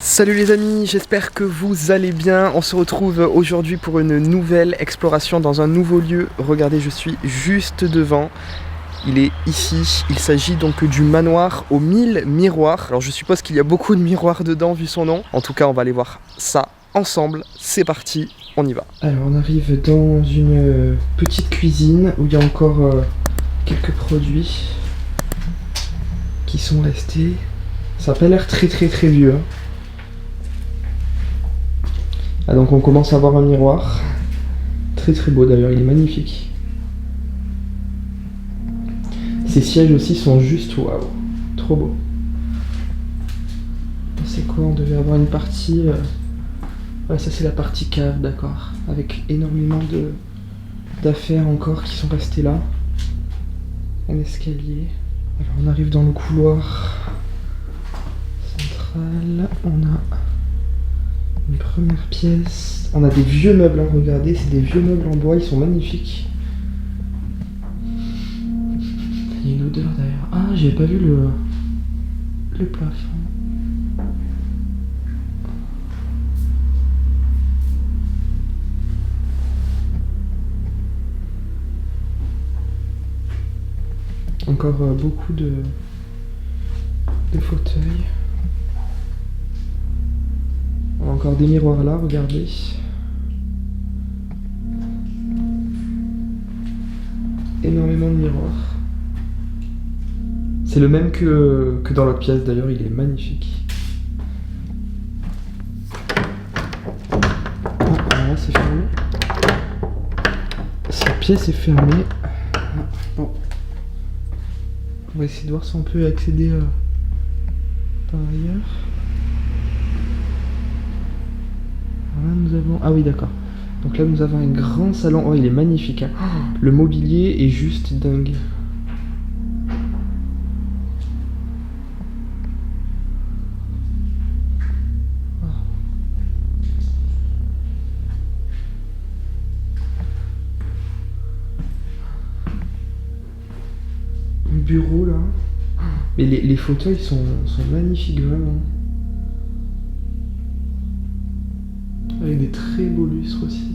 Salut les amis, j'espère que vous allez bien. On se retrouve aujourd'hui pour une nouvelle exploration dans un nouveau lieu. Regardez, je suis juste devant. Il est ici. Il s'agit donc du manoir aux 1000 miroirs. Alors je suppose qu'il y a beaucoup de miroirs dedans vu son nom. En tout cas, on va aller voir ça ensemble. C'est parti, on y va. Alors on arrive dans une petite cuisine où il y a encore quelques produits qui sont restés. Ça n'a pas l'air très vieux. Hein. Ah, donc on commence à voir un miroir. Très beau d'ailleurs, il est magnifique. Ces sièges aussi sont juste waouh, trop beau. C'est quoi? On devait avoir une partie... Ouais, ça c'est la partie cave, d'accord. Avec énormément d'affaires encore qui sont restées là. Un escalier. Alors on arrive dans le couloir central. On a une première pièce. On a des vieux meubles, hein, regardez, c'est des vieux meubles en bois, ils sont magnifiques. Il y a une odeur d'ailleurs. Ah, j'avais pas vu le plafond. Encore beaucoup de fauteuils. On a encore des miroirs là, regardez. Énormément de miroirs. C'est le même que dans l'autre pièce d'ailleurs, il est magnifique. Ah, là c'est fermé. Cette pièce est fermée. Bon. On va essayer de voir si on peut accéder par ailleurs. Là nous avons... Ah oui d'accord. Donc là nous avons un grand salon. Oh il est magnifique hein. Le mobilier est juste dingue. Un bureau là. Mais les fauteuils sont magnifiques vraiment. Avec des très beaux lustres aussi.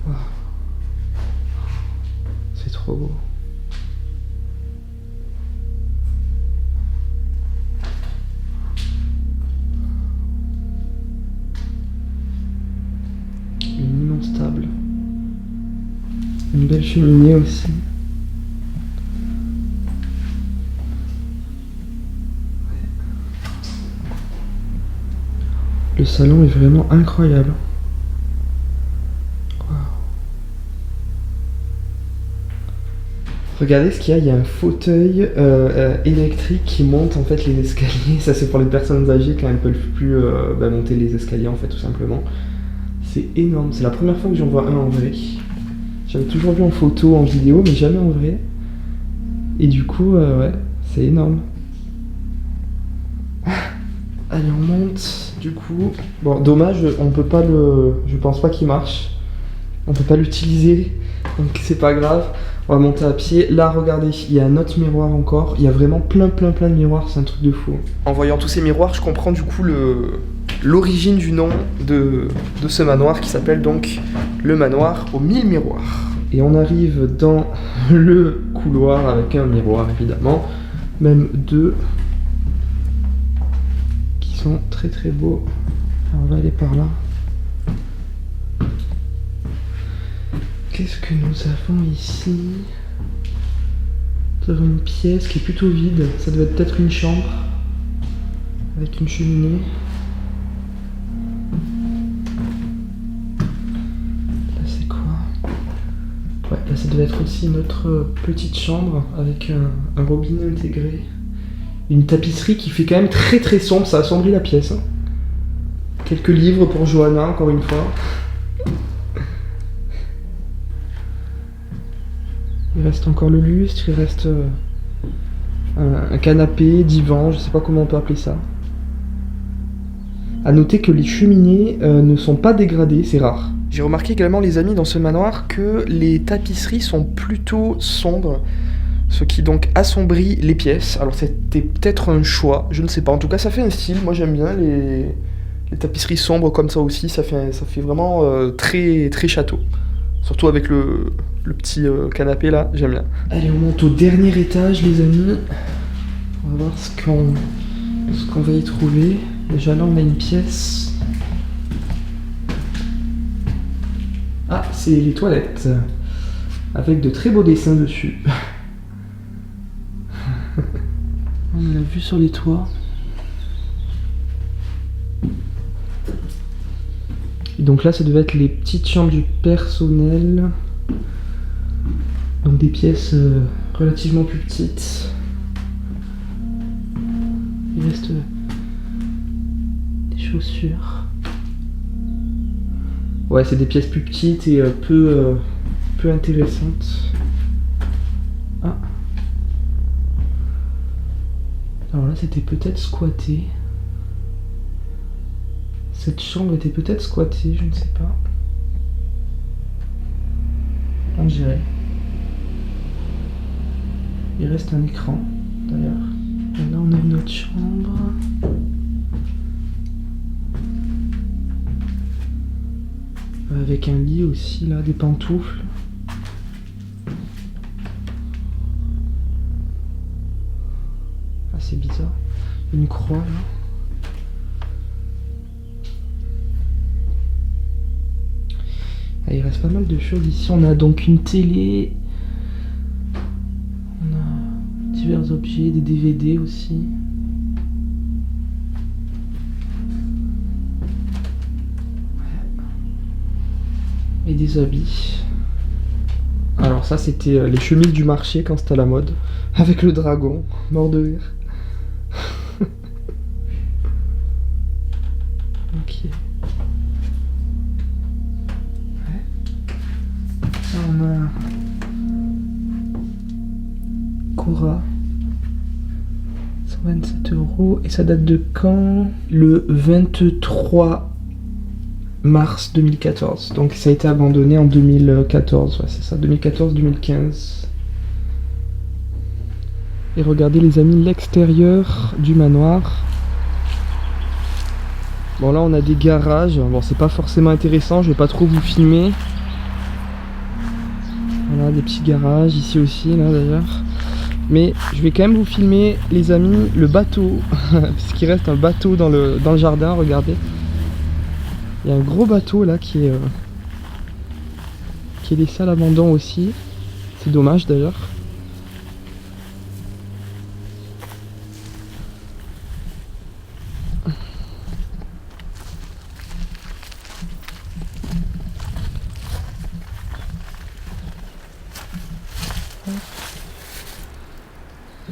Wow. C'est trop beau. Une immense table. Une belle cheminée aussi. Le salon est vraiment incroyable. Wow. Regardez ce qu'il y a, il y a un fauteuil électrique qui monte en fait les escaliers. Ça c'est pour les personnes âgées quand elles ne peuvent plus monter les escaliers en fait tout simplement. C'est énorme, c'est la première fois que j'en vois un en vrai. J'avais toujours vu en photo, en vidéo, mais jamais en vrai. Et du coup, ouais, c'est énorme. Allez, on monte, du coup. Bon, dommage, on peut pas le... Je pense pas qu'il marche. On peut pas l'utiliser, donc c'est pas grave. On va monter à pied. Là, regardez, il y a un autre miroir encore. Il y a vraiment plein de miroirs, c'est un truc de fou. En voyant tous ces miroirs, je comprends du coup l'origine du nom de ce manoir qui s'appelle donc le manoir aux 1000 miroirs. Et on arrive dans le couloir avec un miroir évidemment, même deux qui sont très beaux. Alors on va aller par là. Qu'est-ce que nous avons ici? Nous avons une pièce qui est plutôt vide, ça doit être peut-être une chambre avec une cheminée. Ouais, là ça devait être aussi notre petite chambre avec un robinet intégré. Une tapisserie qui fait quand même très sombre, ça assombrit la pièce. Hein. Quelques livres pour Johanna, encore une fois. Il reste encore le lustre, il reste un canapé, divan, je sais pas comment on peut appeler ça. A noter que les cheminées ne sont pas dégradées, c'est rare. J'ai remarqué également les amis dans ce manoir que les tapisseries sont plutôt sombres, ce qui donc assombrit les pièces. Alors c'était peut-être un choix, je ne sais pas. En tout cas ça fait un style, moi j'aime bien les tapisseries sombres comme ça aussi, ça fait vraiment très, très château. Surtout avec le petit canapé là, j'aime bien. Allez, on monte au dernier étage les amis. On va voir ce qu'on va y trouver. Déjà là on a une pièce. Ah, c'est les toilettes. Avec de très beaux dessins dessus. On a la vue sur les toits. Et donc là ça devait être les petites chambres du personnel. Donc des pièces relativement plus petites. Il reste des chaussures. Ouais, c'est des pièces plus petites et peu intéressantes. Ah. Alors là, c'était peut-être squatté. Cette chambre était peut-être squattée, je ne sais pas. On dirait. Il reste un écran, d'ailleurs. Et là, on a une autre chambre. Avec un lit aussi, là, des pantoufles. Ah, c'est bizarre. Une croix, là. Ah, il reste pas mal de choses ici. On a donc une télé. On a divers objets, des DVD aussi. Et des habits. Alors ça c'était les chemises du marché quand c'était à la mode. Avec le dragon, mort de rire. Ok. Ouais. Là on a Cora. 127 € et ça date de quand? Le 23 mars 2014, donc ça a été abandonné en 2014, ouais, c'est ça, 2014-2015. Et regardez les amis, l'extérieur du manoir. Bon là on a des garages, bon c'est pas forcément intéressant, je vais pas trop vous filmer. Voilà des petits garages ici aussi là d'ailleurs. Mais je vais quand même vous filmer les amis le bateau, parce qu'il reste un bateau dans le jardin, regardez. Il y a un gros bateau là qui est laissé à l'abandon aussi. C'est dommage d'ailleurs.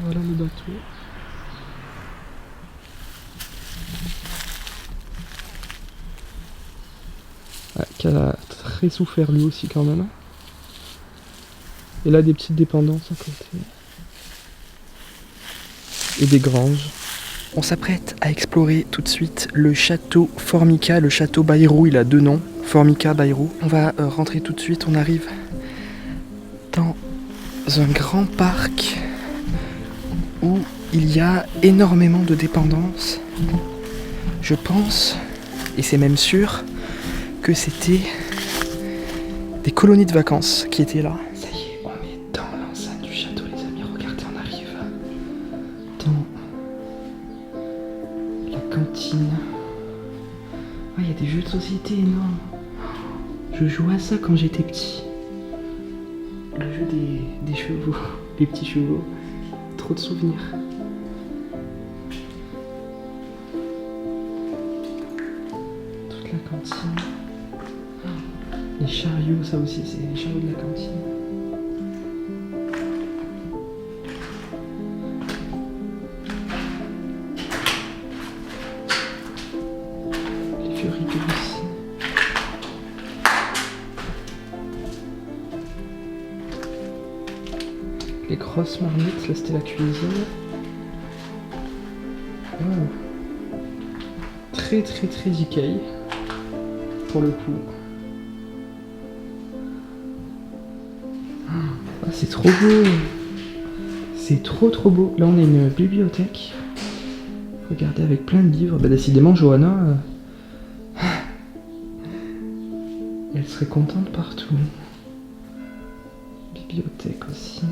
Voilà le bateau. Ouais, qui a très souffert lui aussi quand même. Et là des petites dépendances à côté. Et des granges. On s'apprête à explorer tout de suite le château Formica, le château Bayrou, il a deux noms, Formica, Bayrou. On va rentrer tout de suite, on arrive dans un grand parc où il y a énormément de dépendances. Je pense, et c'est même sûr, que c'était des colonies de vacances qui étaient là. Ça y est, on est dans l'enceinte du château les amis, regardez, on arrive dans la cantine. Ah, il y a des jeux de société énormes. Je jouais à ça quand j'étais petit. Le jeu des chevaux, des petits chevaux. Trop de souvenirs. Toute la cantine. Les chariots, ça aussi, c'est les chariots de la cantine. Les vieux rideaux aussi. Les grosses marmites, là c'était la cuisine. Oh. très Ikea pour le coup. Ah, c'est trop beau. C'est trop beau. Là on a une bibliothèque. Regardez, avec plein de livres. Bah décidément Johanna, elle serait contente partout. Bibliothèque aussi.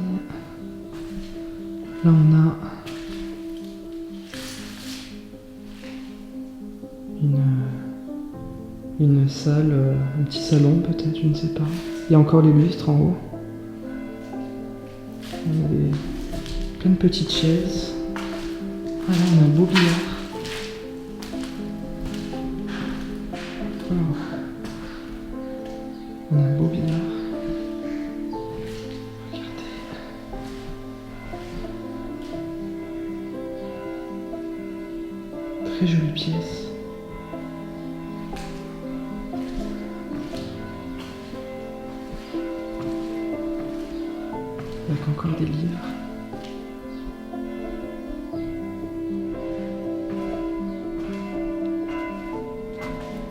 Là on a une salle, un petit salon peut-être, je ne sais pas. Il y a encore les lustres en haut. On a plein de petites chaises. Ah là on a un beau billard. Oh. On a un beau billard. Regardez. Très jolie pièce. Avec encore des livres.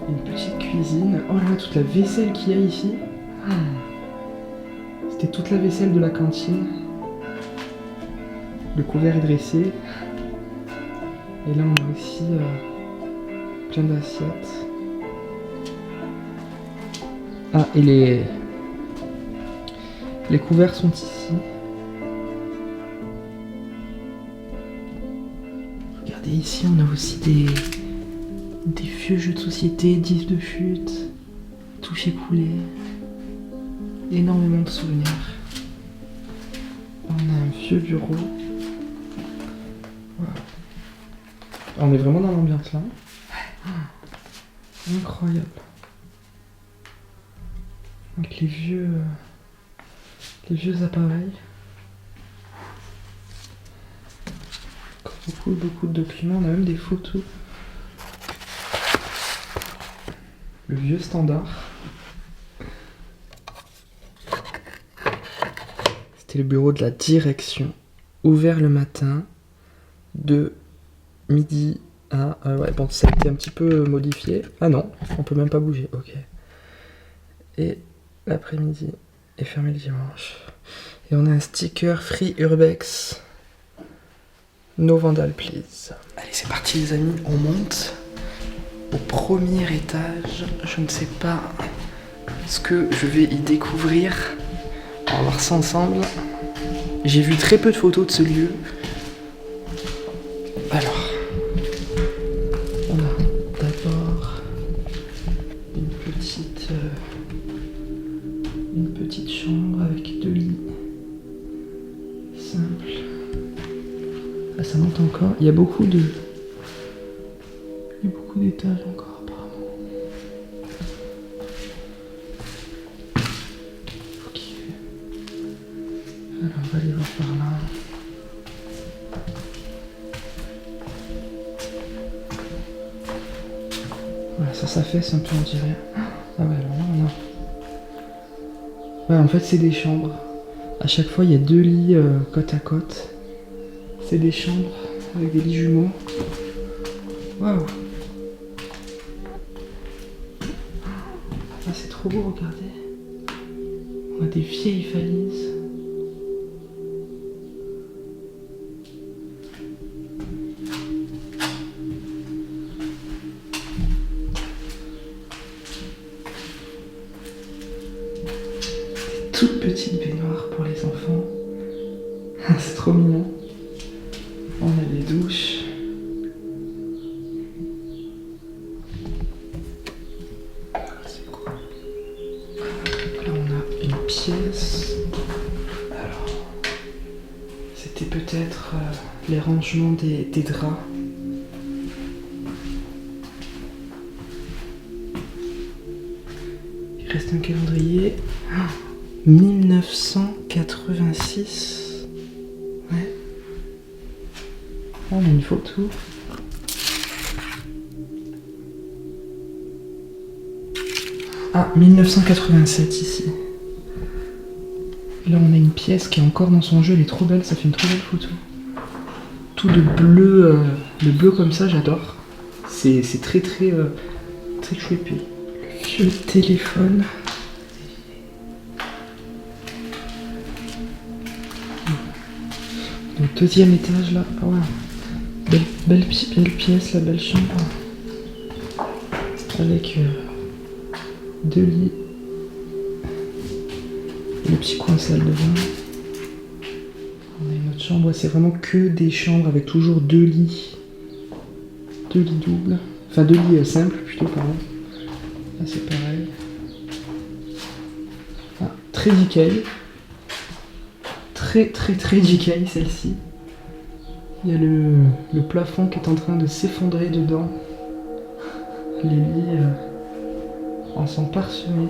Une petite cuisine. Oh là là, toute la vaisselle qu'il y a ici. C'était toute la vaisselle de la cantine. Le couvert est dressé. Et là on a aussi plein d'assiettes. Ah, et les couverts sont ici. Regardez ici, on a aussi des vieux jeux de société, 10 de chute, toucher coulé, énormément de souvenirs. On a un vieux bureau. Wow. On est vraiment dans l'ambiance là. Incroyable. Avec les vieux appareils. Beaucoup de documents, on a même des photos. Le vieux standard. C'était le bureau de la direction. Ouvert le matin de midi à... ouais, bon, ça a été un petit peu modifié. Ah non, on peut même pas bouger, ok. Et l'après-midi est fermé le dimanche. Et on a un sticker Free Urbex. No Vandal, please. Allez, c'est parti les amis, on monte au premier étage. Je ne sais pas ce que je vais y découvrir. On va voir ça ensemble. J'ai vu très peu de photos de ce lieu. Alors, on a d'abord une petite chambre avec 2 lits simples. Là, ça monte encore. Il y a beaucoup d'étages encore apparemment. Ok. Alors on va aller voir par là. Voilà, ça s'affaisse un peu on dirait. Ah ouais, alors là on a... Ouais, en fait c'est des chambres. À chaque fois il y a 2 lits côte à côte. C'est des chambres avec des lits jumeaux. Waouh! Ah, c'est trop beau, regardez. On a des vieilles valises. Des toutes petites baignoires pour les enfants. C'est trop mignon. On a des douches. C'est cool. Là on a une pièce. Alors, c'était peut-être les rangements des draps. Il reste un calendrier. 1986. Ouais. On a une photo. Ah, 1987 ici. Là on a une pièce qui est encore dans son jeu, elle est trop belle, ça fait une trop belle photo. Tout de bleu, le bleu comme ça j'adore. c'est très très très creepy. Le vieux téléphone. Donc deuxième étage là. Ah ouais. Belle pièce, la belle chambre. Avec 2 lits. Le petit coin salle de bain. On a une autre chambre, c'est vraiment que des chambres avec toujours 2 lits. 2 lits doubles. Enfin 2 lits simples plutôt, pardon. Là c'est pareil. Ah, très decay. Très decay celle-ci. Il y a le plafond qui est en train de s'effondrer dedans. Les lits en sont parsemés.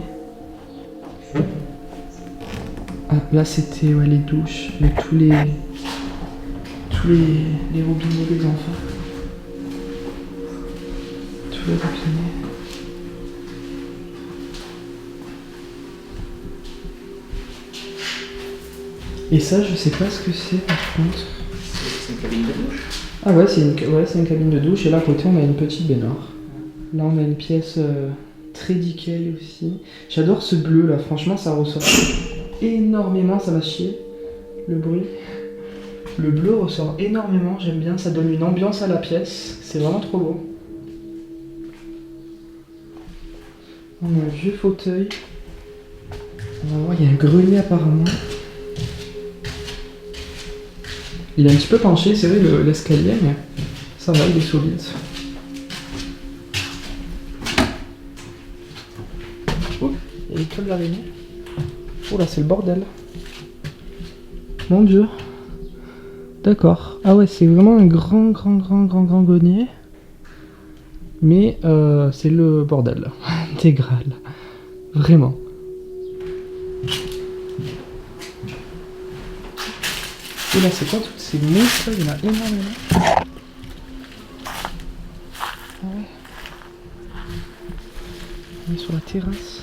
Ah, là c'était ouais, les douches, avec tous les robinets des enfants. Tous les robinets. Et ça, je sais pas ce que c'est par contre. C'est une cabine de douche. Ah ouais, c'est une cabine de douche. Et là à côté, on a une petite baignoire. Là, on a une pièce très decay aussi. J'adore ce bleu là, franchement, ça ressort énormément, ça m'a chier le bruit. Le bleu ressort énormément, j'aime bien, ça donne une ambiance à la pièce, c'est vraiment trop beau. On a un vieux fauteuil. On va voir, il y a un grenier apparemment. Il est un petit peu penché, c'est vrai, l'escalier, mais ça va, il est solide. Oh, il y a l'étoile d'araignée. Oh là, c'est le bordel. Mon dieu. D'accord. Ah ouais, c'est vraiment un grand grenier. Mais c'est le bordel. Intégral. Vraiment. Et là, c'est quoi toutes ces mousses là? Il y en a énormément. Ah ouais. On est sur la terrasse.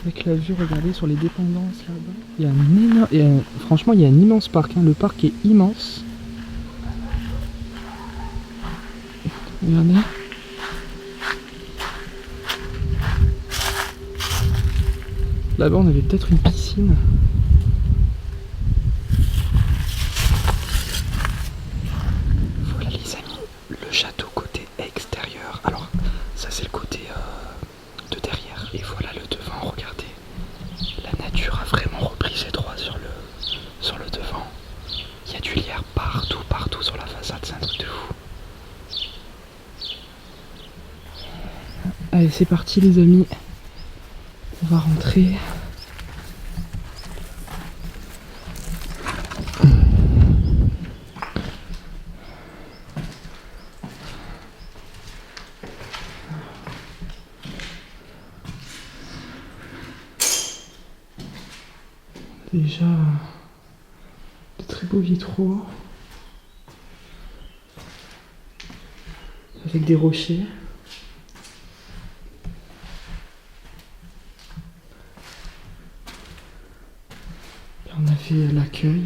Avec la vue, regardez sur les dépendances là-bas. Il y a un énorme. Franchement, il y a un immense parc. Hein. Le parc est immense. Regardez. Là-bas, on avait peut-être une piscine. Voilà les amis, le château côté extérieur. Alors, ça c'est le côté de derrière. Et voilà le devant, regardez. La nature a vraiment repris ses droits sur le devant. Il y a du lierre partout sur la façade, c'est un truc de fou. Allez, c'est parti les amis. On va rentrer. Déjà de très beaux vitraux avec des rochers. On a fait l'accueil.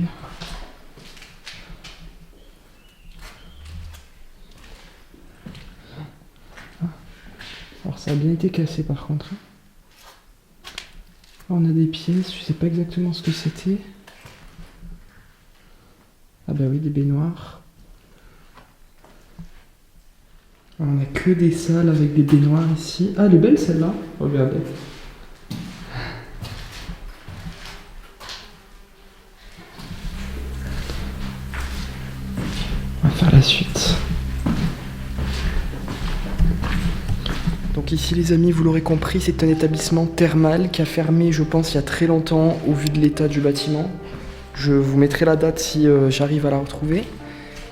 Alors ça a bien été cassé par contre. On a des pièces, je sais pas exactement ce que c'était. Ah bah oui, des baignoires. On a que des salles avec des baignoires ici. Ah, elle est belle celle-là. Regardez. On va faire la suite. Donc ici les amis, vous l'aurez compris, c'est un établissement thermal qui a fermé je pense il y a très longtemps au vu de l'état du bâtiment. Je vous mettrai la date si j'arrive à la retrouver.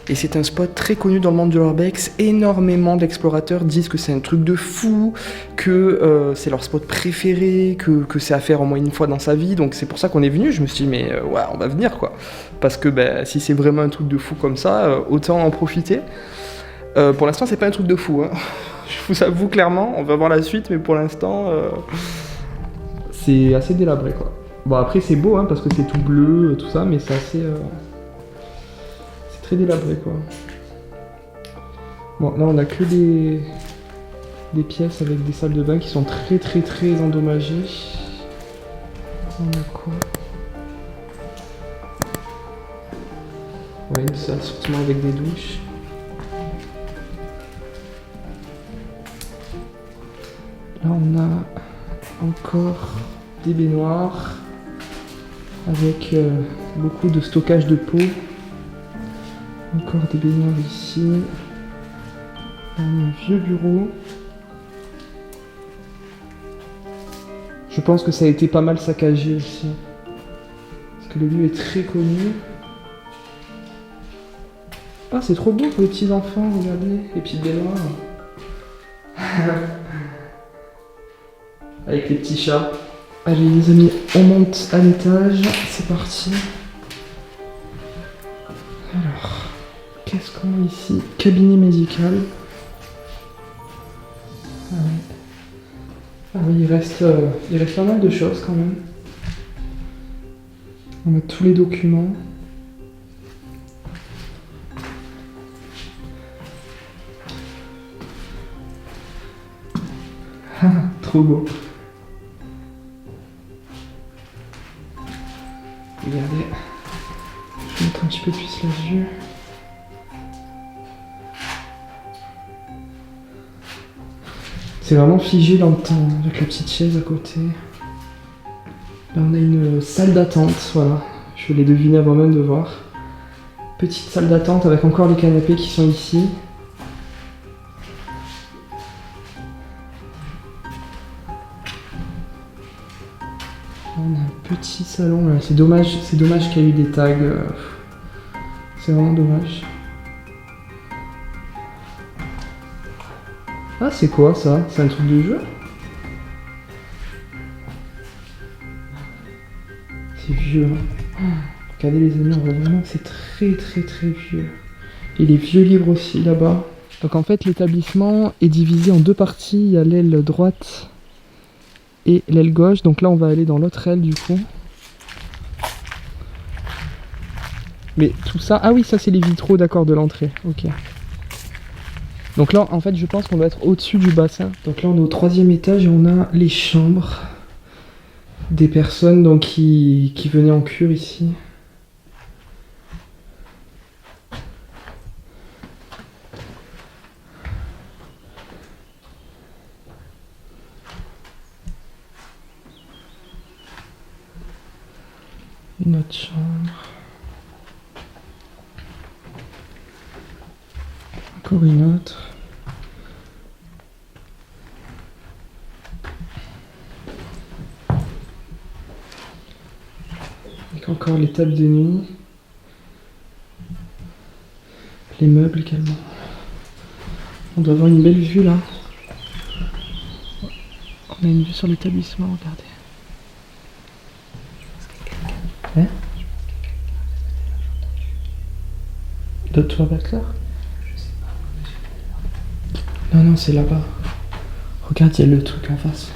Et c'est un spot très connu dans le monde de l'urbex. Énormément d'explorateurs disent que c'est un truc de fou, que c'est leur spot préféré, que c'est à faire au moins une fois dans sa vie. Donc c'est pour ça qu'on est venu. Je me suis dit mais ouais, on va venir quoi. Parce que si c'est vraiment un truc de fou comme ça, autant en profiter. Pour l'instant c'est pas un truc de fou. Hein. Je vous avoue clairement, on va voir la suite, mais pour l'instant c'est assez délabré quoi. Bon après c'est beau hein, parce que c'est tout bleu, tout ça, mais c'est assez... c'est très délabré quoi. Bon, là on a que des pièces avec des salles de bain qui sont très endommagées. On a quoi? Ouais, une salle sûrement avec des douches. Là on a encore des baignoires avec beaucoup de stockage de peau. Encore des baignoires ici. Là, on a un vieux bureau. Je pense que ça a été pas mal saccagé aussi. Parce que le lieu est très connu. Ah, c'est trop beau pour les petits enfants, regardez. Les petites baignoires. Avec les petits chats. Allez les amis, on monte à l'étage. C'est parti. Alors, qu'est-ce qu'on a ici? Cabinet médical. Ah ouais. Ah oui, il reste pas mal de choses quand même. On a tous les documents. Ah, trop beau. Regardez. Je vais mettre un petit peu plus la vue. C'est vraiment figé dans le temps, avec la petite chaise à côté. Là on a une salle d'attente, voilà. Je l'ai deviné avant même de voir. Petite salle d'attente avec encore les canapés qui sont ici. On a un petit salon là. C'est dommage qu'il y ait eu des tags. C'est vraiment dommage. Ah, c'est quoi ça? C'est un truc de jeu? C'est vieux. Hein. Regardez les amis, on voit vraiment que c'est très vieux. Et les vieux livres aussi là-bas. Donc en fait l'établissement est divisé en deux parties. Il y a l'aile droite et l'aile gauche. Donc là on va aller dans l'autre aile du coup. Mais tout ça... Ah oui, ça c'est les vitraux d'accord de l'entrée. Ok. Donc là, en fait, je pense qu'on doit être au-dessus du bassin. Donc là, on est au 3e étage et on a les chambres des personnes donc, qui venaient en cure ici. Une autre chambre. Encore une autre. Avec encore les tables de nuit. Les meubles également. On doit avoir une belle vue là. On a une vue sur l'établissement, regardez. Hein? D'autres tours back là? Non, non, c'est là-bas. Regarde, il y a le truc en face.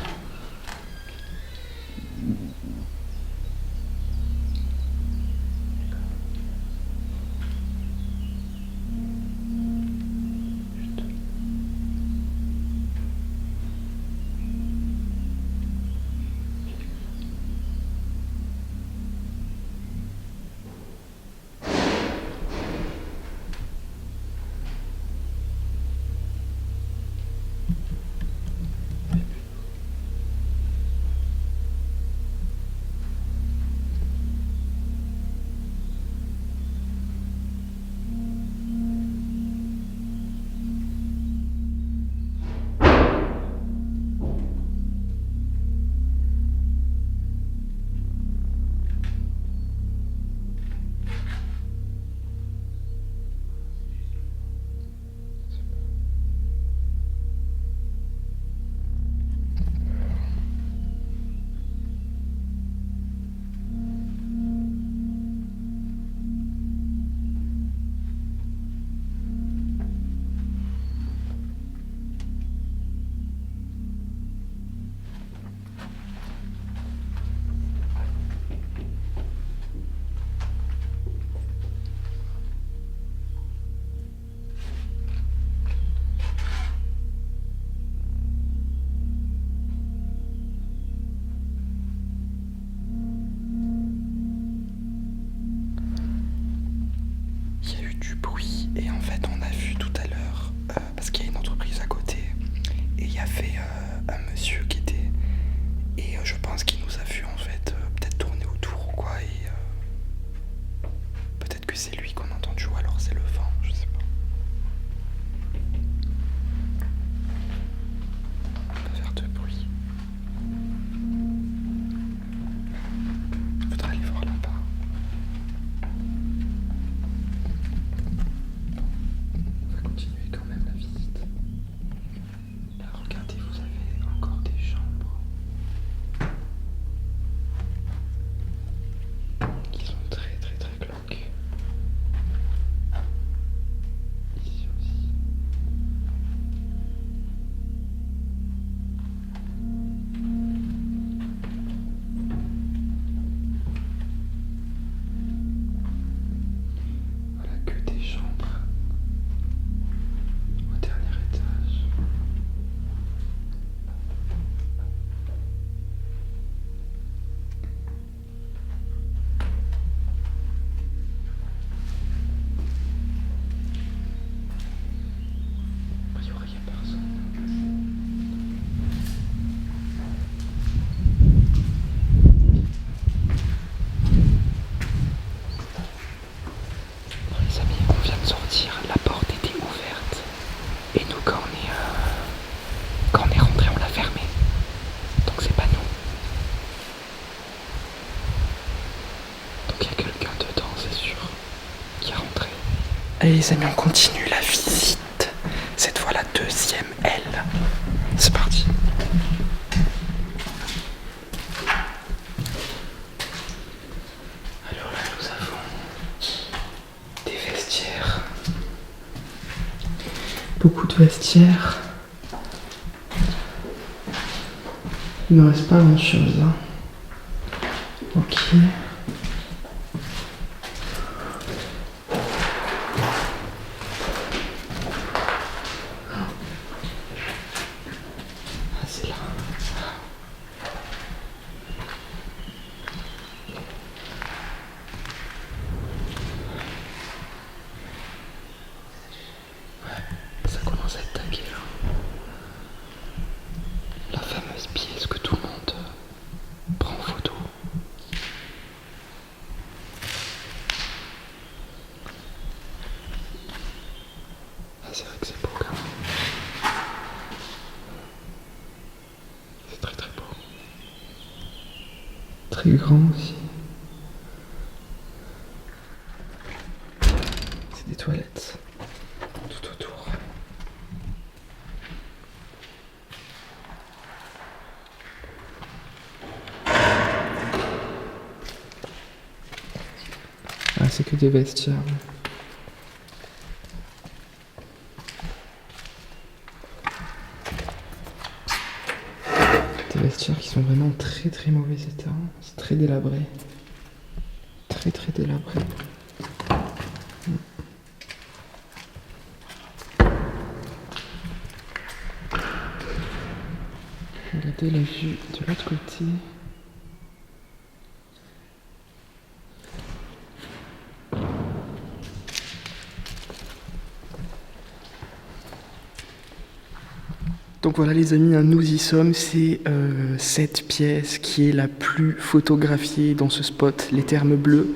Allez les amis, on continue la visite. Cette fois la deuxième aile. C'est parti. Alors là nous avons des vestiaires. Beaucoup de vestiaires. Il ne reste pas grand chose hein. Ok. C'est là. Ouais, ça commence à être tagué là. La fameuse pièce que tout le monde prend en photo. Ah, c'est vrai que c'est beau quand même. C'est très très beau. Très grand aussi. C'est des toilettes tout autour. Ah, c'est que des vestiaires. Des vestiaires qui sont vraiment très très mauvais état. C'est très délabré. Très très délabré. Regardez la vue de l'autre côté. Donc voilà les amis, nous y sommes, c'est cette pièce qui est la plus photographiée dans ce spot, les Thermes Bleus.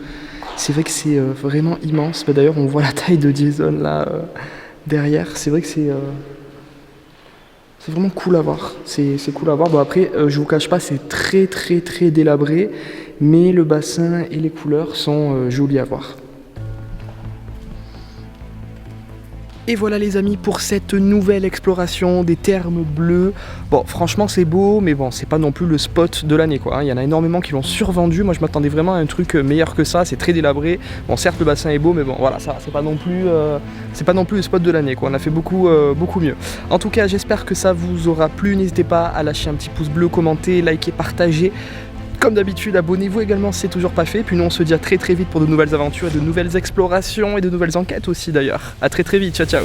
C'est vrai que c'est vraiment immense, d'ailleurs on voit la taille de Jason là derrière, c'est vrai que c'est vraiment cool à voir, c'est cool à voir. Bon après, je vous cache pas, c'est très très très délabré, mais le bassin et les couleurs sont jolis à voir. Et voilà les amis pour cette nouvelle exploration des Thermes Bleus. Bon franchement c'est beau mais bon c'est pas non plus le spot de l'année quoi. Il y en a énormément qui l'ont survendu. Moi je m'attendais vraiment à un truc meilleur que ça. C'est très délabré. Bon certes le bassin est beau mais bon voilà ça c'est pas non plus le spot de l'année quoi. On a fait beaucoup mieux. En tout cas j'espère que ça vous aura plu. N'hésitez pas à lâcher un petit pouce bleu, commenter, liker, partager. Comme d'habitude, abonnez-vous également si c'est toujours pas fait. Puis nous on se dit à très très vite pour de nouvelles aventures et de nouvelles explorations et de nouvelles enquêtes aussi d'ailleurs. A très très vite, ciao ciao.